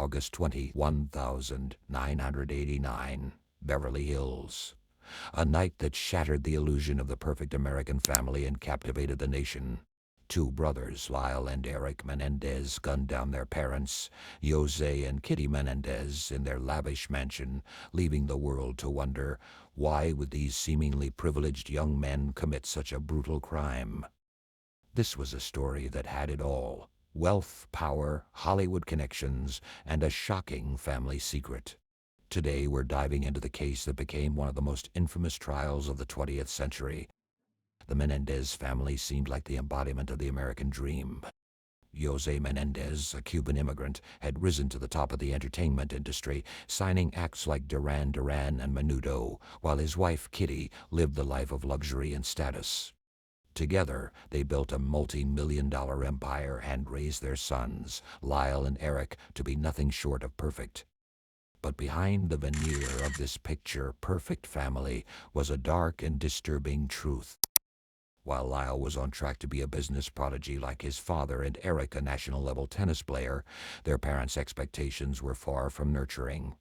August 20, 1989, Beverly Hills. A night that shattered the illusion of the perfect American family and captivated the nation. Two brothers, Lyle and Erik Menendez, gunned down their parents, José and Kitty Menendez, in their lavish mansion, leaving the world to wonder, why would these seemingly privileged young men commit such a brutal crime? This was a story that had it all: wealth, power, Hollywood connections, and a shocking family secret. Today we're diving into the case that became one of the most infamous trials of the 20th century. The Menendez family seemed like the embodiment of the American dream. José Menendez, a Cuban immigrant, had risen to the top of the entertainment industry, signing acts like Duran Duran and Menudo, while his wife Kitty lived the life of luxury and status. Together, they built a multi-million-dollar empire and raised their sons, Lyle and Erik, to be nothing short of perfect. But behind the veneer of this picture-perfect family was a dark and disturbing truth. While Lyle was on track to be a business prodigy like his father and Erik a national-level tennis player, their parents' expectations were far from nurturing.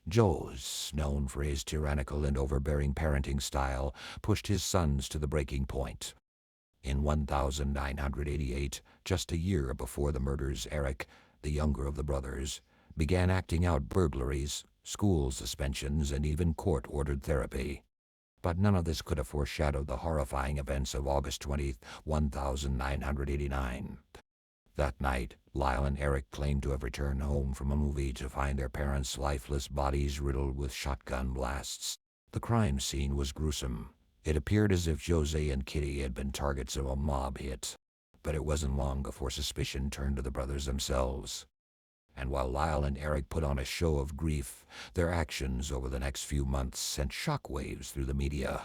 Jos, known for his tyrannical and overbearing parenting style, pushed his sons to the breaking point. In 1988, just a year before the murders, Erik, the younger of the brothers, began acting out burglaries, school suspensions, and even court-ordered therapy. But none of this could have foreshadowed the horrifying events of August 20, 1989. That night, Lyle and Erik claimed to have returned home from a movie to find their parents' lifeless bodies riddled with shotgun blasts. The crime scene was gruesome. It appeared as if José and Kitty had been targets of a mob hit. But it wasn't long before suspicion turned to the brothers themselves. And while Lyle and Erik put on a show of grief, their actions over the next few months sent shockwaves through the media.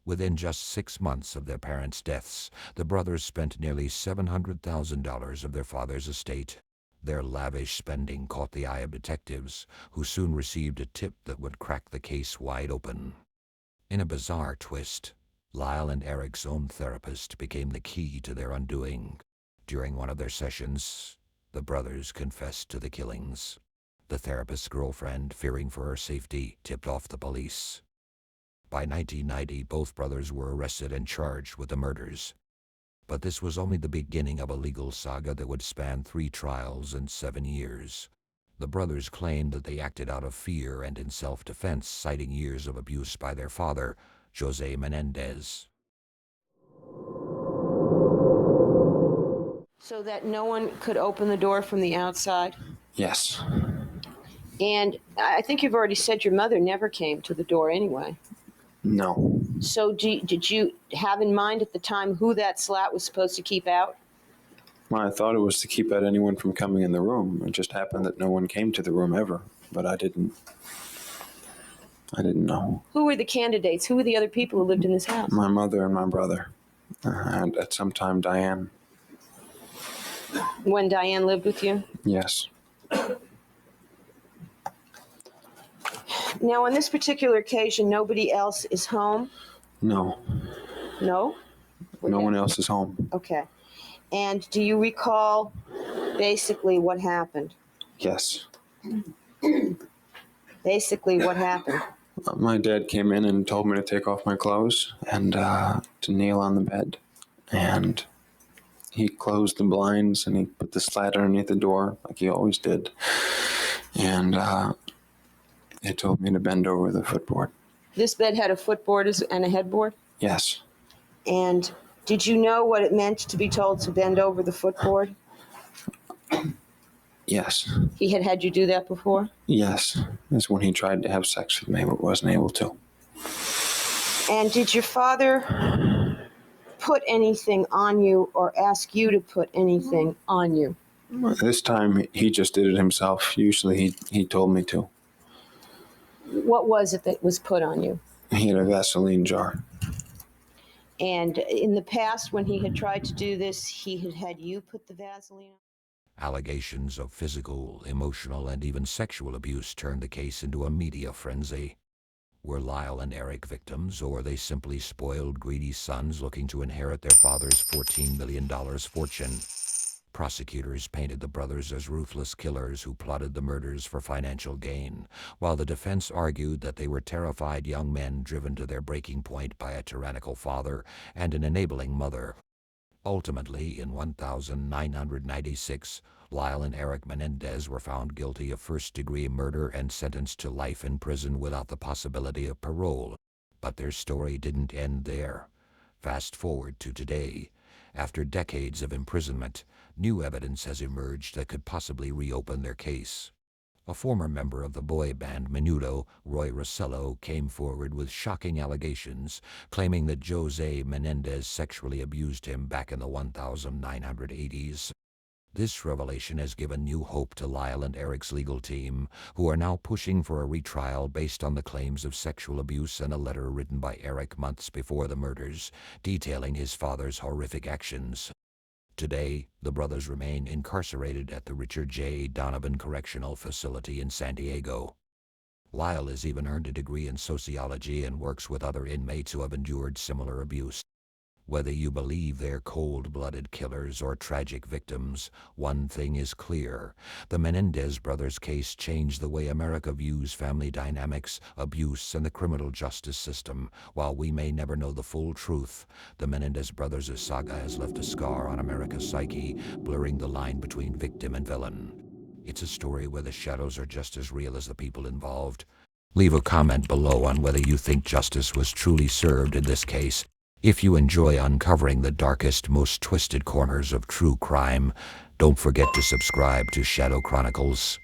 Within just 6 months of their parents' deaths, the brothers spent nearly $700,000 of their father's estate. Their lavish spending caught the eye of detectives, who soon received a tip that would crack the case wide open. In a bizarre twist, Lyle and Erik's own therapist became the key to their undoing. During one of their sessions, the brothers confessed to the killings. The therapist's girlfriend, fearing for her safety, tipped off the police. By 1990, both brothers were arrested and charged with the murders. But this was only the beginning of a legal saga that would span 3 trials and 7 years. The brothers claimed that they acted out of fear and in self-defense, citing years of abuse by their father, José Menendez. So that no one could open the door from the outside? Yes. And I think you've already said your mother never came to the door anyway. No. So did you have in mind at the time who that slat was supposed to keep out? Well, I thought it was to keep out anyone from coming in the room. It just happened that no one came to the room ever, but I didn't know. Who were the candidates? Who were the other people who lived in this house? My mother and my brother. And at some time, Diane. When Diane lived with you? Yes. Now, on this particular occasion, nobody else is home? No. No? No one else is home. Okay. And do you recall basically what happened? Yes. Basically what happened? My dad came in and told me to take off my clothes and to kneel on the bed. And he closed the blinds and he put the slat underneath the door like he always did. And he told me to bend over the footboard. This bed had a footboard and a headboard? Yes. And did you know what it meant to be told to bend over the footboard? Yes. He had had you do that before? Yes. That's when he tried to have sex with me but wasn't able to. And did your father put anything on you or ask you to put anything on you? This time he just did it himself. Usually he told me to. What was it that was put on you? He had a Vaseline jar. And in the past, when he had tried to do this, he had had you put the Vaseline on? Allegations of physical, emotional, and even sexual abuse turned the case into a media frenzy. Were Lyle and Erik victims, or were they simply spoiled, greedy sons looking to inherit their father's $14 million fortune? Prosecutors painted the brothers as ruthless killers who plotted the murders for financial gain, while the defense argued that they were terrified young men driven to their breaking point by a tyrannical father and an enabling mother. Ultimately, in 1996, Lyle and Erik Menendez were found guilty of first-degree murder and sentenced to life in prison without the possibility of parole. But their story didn't end there. Fast forward to today. After decades of imprisonment, new evidence has emerged that could possibly reopen their case. A former member of the boy band Menudo, Roy Rossello, came forward with shocking allegations, claiming that José Menendez sexually abused him back in the 1980s. This revelation has given new hope to Lyle and Erik's legal team, who are now pushing for a retrial based on the claims of sexual abuse and a letter written by Erik months before the murders, detailing his father's horrific actions. Today, the brothers remain incarcerated at the Richard J. Donovan Correctional Facility in San Diego. Lyle has even earned a degree in sociology and works with other inmates who have endured similar abuse. Whether you believe they're cold-blooded killers or tragic victims, one thing is clear. The Menendez brothers' case changed the way America views family dynamics, abuse, and the criminal justice system. While we may never know the full truth, the Menendez brothers' saga has left a scar on America's psyche, blurring the line between victim and villain. It's a story where the shadows are just as real as the people involved. Leave a comment below on whether you think justice was truly served in this case. If you enjoy uncovering the darkest, most twisted corners of true crime, don't forget to subscribe to Shadow Chronicles.